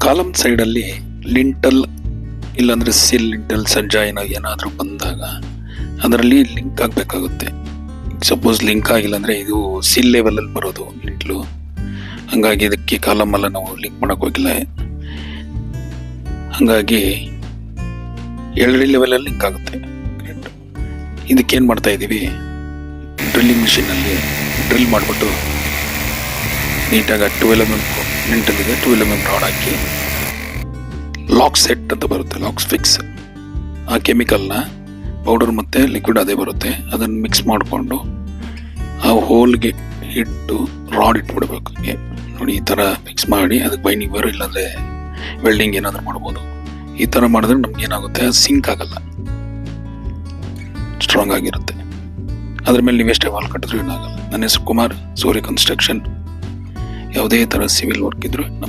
Column ಸೈಡಲ್ಲಿ lintel ಇಲ್ಲಾಂದ್ರೆ ಸಿಲ್ lintel ಸಜ್ಜಾಯಿನ ಏನಾದರೂ ಬಂದಾಗ ಅದರಲ್ಲಿ ಲಿಂಕ್ ಆಗಬೇಕಾಗುತ್ತೆ. ಸಪೋಸ್ ಲಿಂಕ್ ಆಗಿಲ್ಲ ಅಂದರೆ ಇದು ಸಿಲ್ ಲೆವೆಲಲ್ಲಿ ಬರೋದು ಲಿಂಟ್ಲು, ಹಂಗಾಗಿ ಇದಕ್ಕೆ ಕಾಲಮೆಲ್ಲ ನಾವು ಲಿಂಕ್ ಮಾಡೋಕೆ ಹೋಗಿಲ್ಲ. ಹಂಗಾಗಿ ಎರಡನೇ ಲೆವೆಲಲ್ಲಿ ಲಿಂಕ್ ಆಗುತ್ತೆ. ಇದಕ್ಕೇನು ಮಾಡ್ತಾ ಇದ್ದೀವಿ, ಡ್ರಿಲ್ಲಿಂಗ್ ಮಿಷಿನಲ್ಲಿ ಡ್ರಿಲ್ ಮಾಡಿಬಿಟ್ಟು ನೀಟಾಗಿ 12 mm ಲಿಂಟಲ್ಲಿದೆ 12 mm ರಾಡ್ ಹಾಕಿ ಲಾಕ್ ಸೆಟ್ ಅಂತ ಬರುತ್ತೆ, ಲಾಕ್ಸ್ ಫಿಕ್ಸ್, ಆ ಕೆಮಿಕಲ್ನ ಪೌಡರ್ ಮತ್ತು ಲಿಕ್ವಿಡ್ ಅದೇ ಬರುತ್ತೆ, ಅದನ್ನು ಮಿಕ್ಸ್ ಮಾಡಿಕೊಂಡು ಆ ಹೋಲ್ಗೆ ಇಟ್ಟು ರಾಡ್ ಇಟ್ಬಿಡ್ಬೇಕು. ನೋಡಿ ಈ ಥರ ಮಿಕ್ಸ್ ಮಾಡಿ ಅದಕ್ಕೆ ಬೈಂಡಿಂಗ್ ಬರೋ, ಇಲ್ಲಾಂದರೆ ವೆಲ್ಡಿಂಗ್ ಏನಾದರೂ ಮಾಡ್ಬೋದು. ಈ ಥರ ಮಾಡಿದ್ರೆ ನಮ್ಗೆ ಏನಾಗುತ್ತೆ, ಸಿಂಕ್ ಆಗಲ್ಲ, ಸ್ಟ್ರಾಂಗ್ ಆಗಿರುತ್ತೆ. ಅದ್ರ ಮೇಲೆ ನೀವು ಎಷ್ಟೇ ವಾಲ್ ಕಟ್ಟಿದ್ರು ಏನಾಗಲ್ಲ. ನನ್ನ ಹೆಸರು ಕುಮಾರ್, ಸೂರ್ಯ ಕನ್ಸ್ಟ್ರಕ್ಷನ್. ಯಾವುದೇ ಥರ ಸಿವಿಲ್ ವರ್ಕ್ ಇದ್ರೂ ನಮ್ಮ